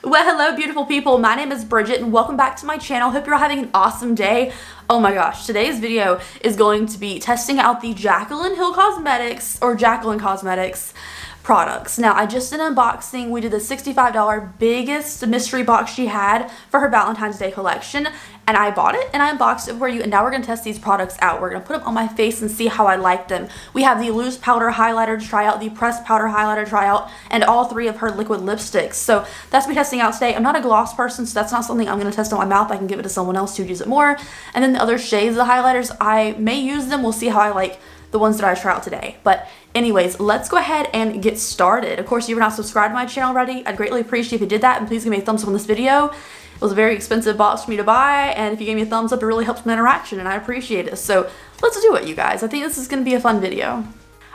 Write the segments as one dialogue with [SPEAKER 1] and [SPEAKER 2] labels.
[SPEAKER 1] Well, hello beautiful people, my name is Bridget and welcome back to my channel. Hope you're having an awesome day. Oh my gosh, today's video is going to be testing out the Jaclyn Jaclyn Cosmetics products. Now, I just did an unboxing. We did the $65 biggest mystery box she had for her Valentine's Day collection, and I bought it and I unboxed it for you, and now we're going to test these products out. We're going to put them on my face and see how I like them. We have the loose powder highlighter to try out, the pressed powder highlighter to try out, and all three of her liquid lipsticks. So that's me testing out today. I'm not a gloss person, so that's not something I'm going to test on my mouth. I can give it to someone else to use it more. And then the other shades of the highlighters, I may use them. We'll see how I like the ones that I try out today. But anyways, let's go ahead and get started. Of course, if you're not subscribed to my channel already, I'd greatly appreciate if you did that, and please give me a thumbs up on this video. It was a very expensive box for me to buy, and if you gave me a thumbs up, it really helps my interaction, and I appreciate it. So let's do it, you guys. I think this is going to be a fun video.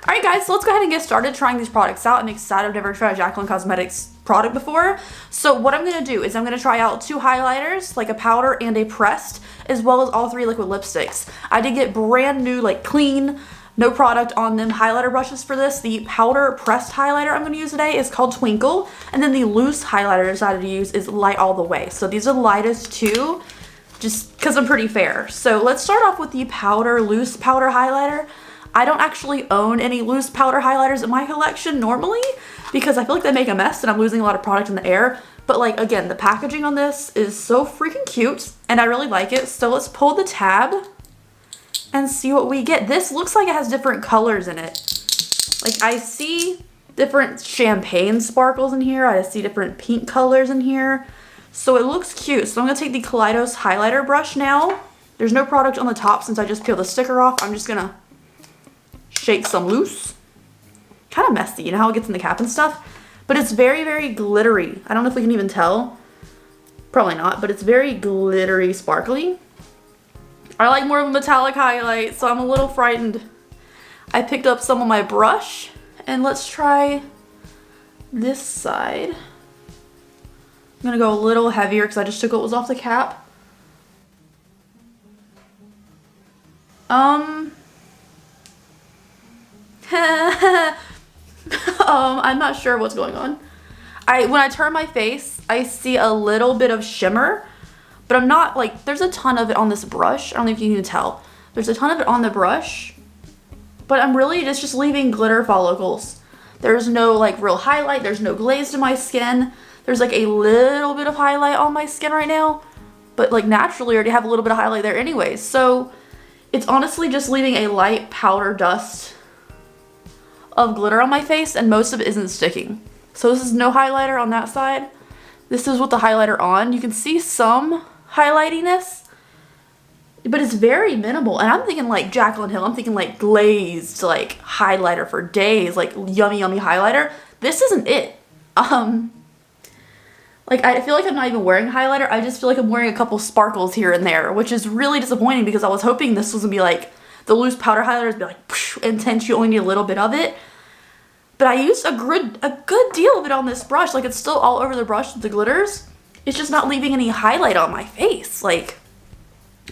[SPEAKER 1] Alright guys, so let's go ahead and get started trying these products out. I'm excited. I've never tried a Jaclyn Cosmetics product before. So what I'm going to do is I'm going to try out two highlighters, like a powder and a pressed, as well as all three liquid lipsticks. I did get brand new, like clean, no product on them highlighter brushes for this. The powder pressed highlighter I'm going to use today is called Twinkle, and then the loose highlighter I decided to use is Light All the Way. So these are the lightest two, just because I'm pretty fair. So let's start off with the loose powder highlighter. I don't actually own any loose powder highlighters in my collection normally because I feel like they make a mess and I'm losing a lot of product in the air. But like, again, the packaging on this is so freaking cute and I really like it. So let's pull the tab and see what we get. This looks like it has different colors in it. Like, I see different champagne sparkles in here. I see different pink colors in here. So it looks cute. So I'm going to take the Kaleidos highlighter brush now. There's no product on the top since I just peeled the sticker off. I'm just going to shake some loose. Kind of messy, you know how it gets in the cap and stuff? But it's very, very glittery. I don't know if we can even tell. Probably not, but it's very glittery, sparkly. I like more of a metallic highlight, so I'm a little frightened. I picked up some on my brush, and let's try this side. I'm gonna go a little heavier because I just took what was off the cap. I'm not sure what's going on. When I turn my face, I see a little bit of shimmer. But I'm not, like, there's a ton of it on this brush. I don't know if you can tell. There's a ton of it on the brush. But I'm really just leaving glitter follicles. There's no, like, real highlight. There's no glaze to my skin. There's, like, a little bit of highlight on my skin right now. But, like, naturally, I already have a little bit of highlight there anyways. So, it's honestly just leaving a light powder dust of glitter on my face. And most of it isn't sticking. So, this is no highlighter on that side. This is with the highlighter on. You can see some highlightiness, but it's very minimal. And I'm thinking like Jaclyn Hill, I'm thinking like glazed like highlighter for days, like yummy highlighter. This isn't it. Like, I feel like I'm not even wearing highlighter. I just feel like I'm wearing a couple sparkles here and there, which is really disappointing because I was hoping this was gonna be like the loose powder highlighter would be like poosh, intense. You only need a little bit of it. But I used a good deal of it on this brush. Like, it's still all over the brush with the glitters. It's just not leaving any highlight on my face. Like,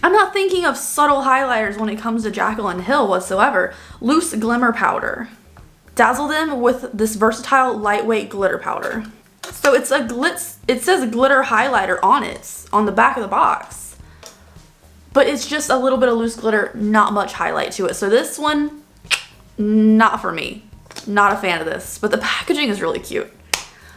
[SPEAKER 1] I'm not thinking of subtle highlighters when it comes to Jaclyn Hill whatsoever. Loose Glimmer powder. Dazzle them with this versatile lightweight glitter powder. So it says glitter highlighter on it, on the back of the box. But it's just a little bit of loose glitter, not much highlight to it. So this one, not for me. Not a fan of this, but the packaging is really cute.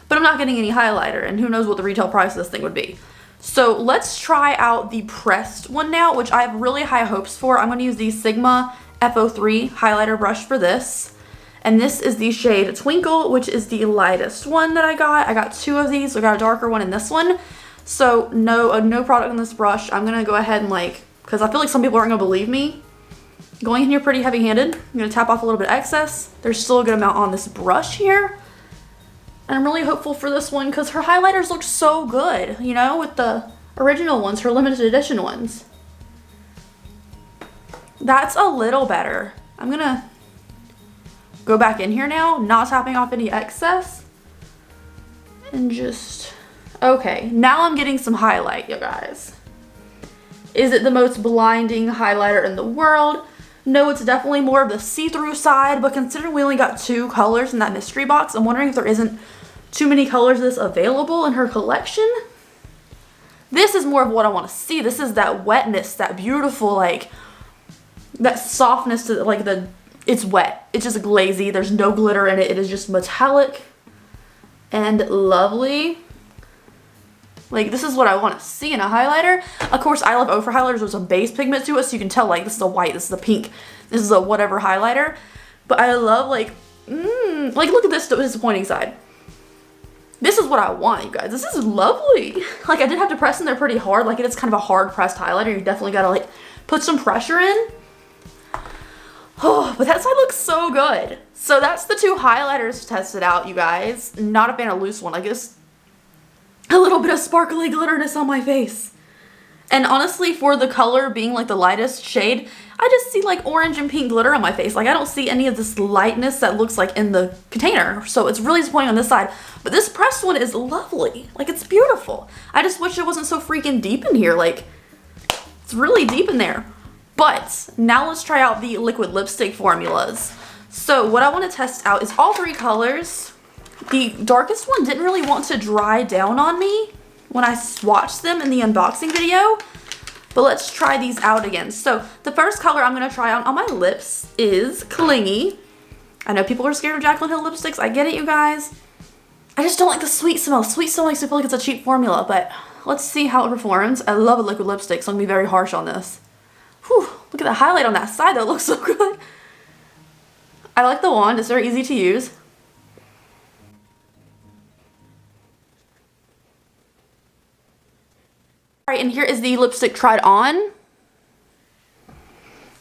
[SPEAKER 1] But I'm not getting any highlighter, and who knows what the retail price of this thing would be. So let's try out the pressed one now, which I have really high hopes for. I'm going to use the Sigma F03 highlighter brush for this. And this is the shade Twinkle, which is the lightest one that I got. I got two of these. So I got a darker one and this one. So no product on this brush. I'm going to go ahead and because I feel like some people aren't going to believe me. Going in here pretty heavy-handed. I'm going to tap off a little bit of excess. There's still a good amount on this brush here. And I'm really hopeful for this one because her highlighters look so good, you know, with the original ones, her limited edition ones. That's a little better. I'm going to go back in here now, not tapping off any excess. And just, okay, now I'm getting some highlight, you guys. Is it the most blinding highlighter in the world? No, it's definitely more of the see-through side, but considering we only got two colors in that mystery box, I'm wondering if there isn't too many colors of this available in her collection. This is more of what I want to see. This is that wetness, that beautiful, like, that softness to, like, it's wet. It's just glazy. There's no glitter in it. It is just metallic and lovely. Like, this is what I want to see in a highlighter. Of course, I love ochre highlighters with some base pigment to it, so you can tell, like, this is a white, this is a pink, this is a whatever highlighter. But I love, like, look at this disappointing side. This is what I want, you guys. This is lovely. Like, I did have to press in there pretty hard. Like, it is kind of a hard pressed highlighter. You definitely gotta, like, put some pressure in. Oh, but that side looks so good. So that's the two highlighters tested out, you guys. Not a fan of loose one. I guess a little bit of sparkly glitterness on my face. And honestly, for the color being like the lightest shade, I just see like orange and pink glitter on my face. Like, I don't see any of this lightness that looks like in the container. So it's really disappointing on this side. But this pressed one is lovely. Like, it's beautiful. I just wish it wasn't so freaking deep in here. Like, it's really deep in there. But now let's try out the liquid lipstick formulas. So what I want to test out is all three colors. The darkest one didn't really want to dry down on me when I swatched them in the unboxing video. But let's try these out again. So the first color I'm going to try on my lips is Clingy. I know people are scared of Jaclyn Hill lipsticks. I get it, you guys. I just don't like the sweet smell. Sweet smell makes me feel like it's a cheap formula, but let's see how it performs. I love a liquid lipstick, so I'm going to be very harsh on this. Whew, look at the highlight on that side though, it looks so good. I like the wand, it's very easy to use. Alright, and here is the lipstick tried on.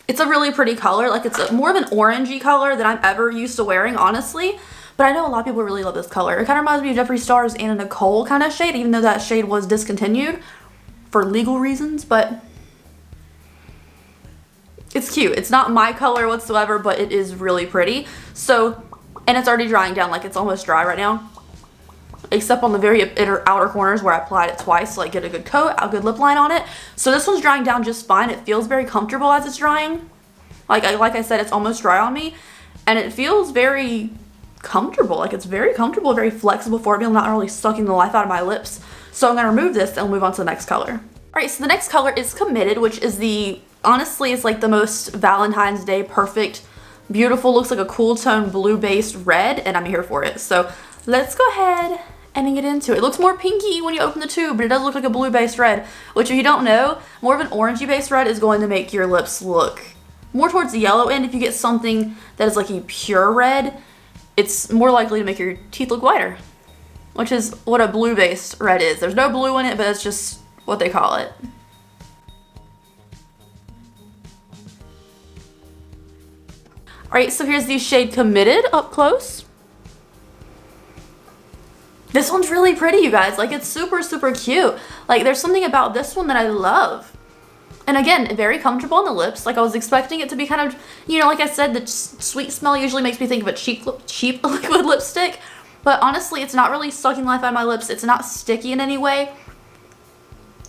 [SPEAKER 1] It's a really pretty color, like it's more of an orangey color than I'm ever used to wearing, honestly. But I know a lot of people really love this color. It kind of reminds me of Jeffree Star's Anna Nicole kind of shade, even though that shade was discontinued for legal reasons, but it's cute. It's not my color whatsoever, but it is really pretty. So, and it's already drying down, like it's almost dry right now. Except on the very outer corners where I applied it twice to like get a good coat, a good lip line on it. So this one's drying down just fine. It feels very comfortable as it's drying. Like I said, it's almost dry on me. And it feels very comfortable. Like it's very comfortable, very flexible for me. I'm not really sucking the life out of my lips. So I'm going to remove this and move on to the next color. Alright, so the next color is Committed, which is honestly, it's like the most Valentine's Day perfect, beautiful, looks like a cool tone blue based red, and I'm here for it. So let's go ahead and get into it. It looks more pinky when you open the tube, but it does look like a blue based red, which if you don't know, more of an orangey based red is going to make your lips look more towards the yellow end. If you get something that is like a pure red, it's more likely to make your teeth look whiter, which is what a blue based red is. There's no blue in it, but it's just what they call it. Alright, so here's the shade Committed up close. This one's really pretty, you guys. Like, it's super, super cute. Like, there's something about this one that I love. And again, very comfortable on the lips. Like, I was expecting it to be kind of, you know, like I said, the sweet smell usually makes me think of a cheap liquid lipstick. But honestly, it's not really sucking life out of my lips. It's not sticky in any way.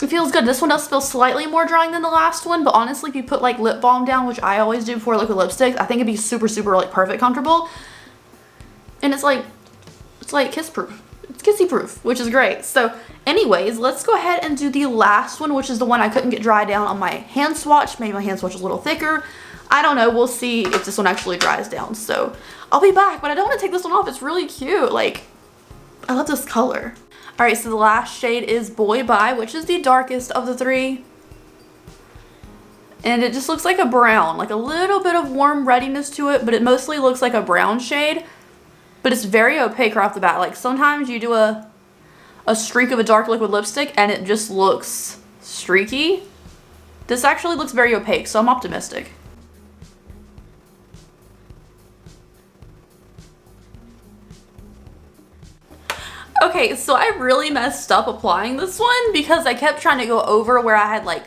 [SPEAKER 1] It feels good. This one does feel slightly more drying than the last one, but honestly, if you put like lip balm down, which I always do before liquid lipsticks, I think it'd be super, super like perfect comfortable. And it's like kiss proof. It's kissy proof, which is great. So anyways, let's go ahead and do the last one, which is the one I couldn't get dry down on my hand swatch. Maybe my hand swatch is a little thicker. I don't know. We'll see if this one actually dries down. So I'll be back, but I don't want to take this one off. It's really cute. Like, I love this color. Alright, so the last shade is Boy Bye, which is the darkest of the three. And it just looks like a brown, like a little bit of warm readiness to it, but it mostly looks like a brown shade. But it's very opaque right off the bat. Like sometimes you do a streak of a dark liquid lipstick and it just looks streaky. This actually looks very opaque, so I'm optimistic. Okay, so I really messed up applying this one because I kept trying to go over where I had like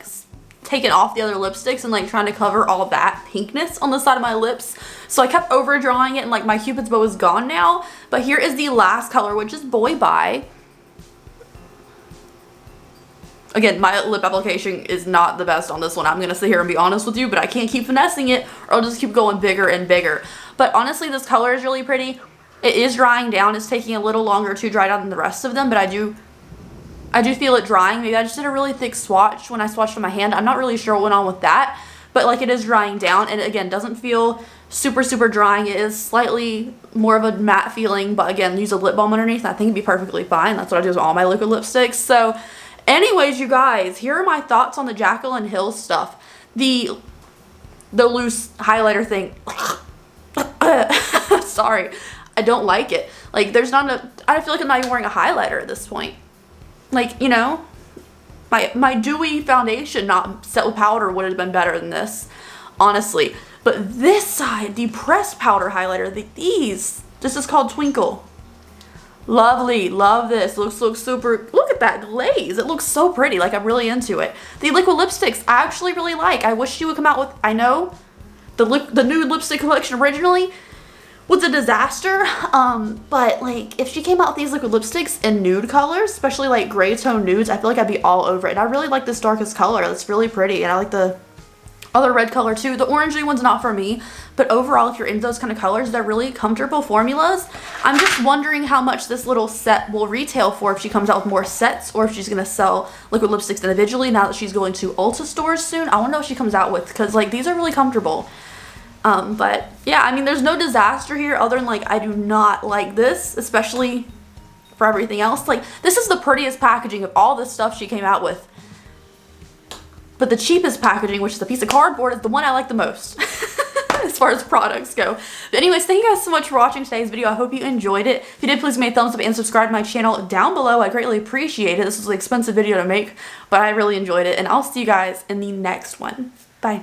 [SPEAKER 1] taken off the other lipsticks and like trying to cover all that pinkness on the side of my lips. So I kept overdrawing it and like my Cupid's bow is gone now. But here is the last color, which is Boy Bye. Again, my lip application is not the best on this one. I'm going to sit here and be honest with you, but I can't keep finessing it or I'll just keep going bigger and bigger. But honestly, this color is really pretty. It is drying down. It's taking a little longer to dry down than the rest of them, but I do feel it drying. Maybe I just did a really thick swatch when I swatched on my hand. I'm not really sure what went on with that, but like it is drying down, and again, doesn't feel super, super drying. It is slightly more of a matte feeling, but again, use a lip balm underneath, and I think it'd be perfectly fine. That's what I do with all my liquid lipsticks. So anyways, you guys, here are my thoughts on the Jaclyn Hill stuff. The loose highlighter thing. Sorry. I don't like it. Like, there's not a, I feel like I'm not even wearing a highlighter at this point. Like, you know, my dewy foundation not set with powder would have been better than this, honestly. But this side, the pressed powder highlighter, this is called Twinkle. Lovely, love this. Looks super, look at that glaze. It looks so pretty, like I'm really into it. The liquid lipsticks, I actually really like. I wish she would come out with, I know, the nude lipstick collection originally was a disaster, but like if she came out with these liquid lipsticks in nude colors, especially like gray tone nudes, I feel like I'd be all over it. And I really like this darkest color. It's really pretty, and I like the other red color too. The orangey one's not for me, but overall, if you're into those kind of colors, they're really comfortable formulas. I'm just wondering how much this little set will retail for if she comes out with more sets, or if she's gonna sell liquid lipsticks individually now that she's going to Ulta stores soon. I wanna know what she comes out with, because like these are really comfortable. But yeah, I mean, there's no disaster here other than like, I do not like this, especially for everything else. Like, this is the prettiest packaging of all this stuff she came out with. But the cheapest packaging, which is a piece of cardboard, is the one I like the most as far as products go. But anyways, thank you guys so much for watching today's video. I hope you enjoyed it. If you did, please give me a thumbs up and subscribe to my channel down below. I greatly appreciate it. This was an expensive video to make, but I really enjoyed it. And I'll see you guys in the next one. Bye.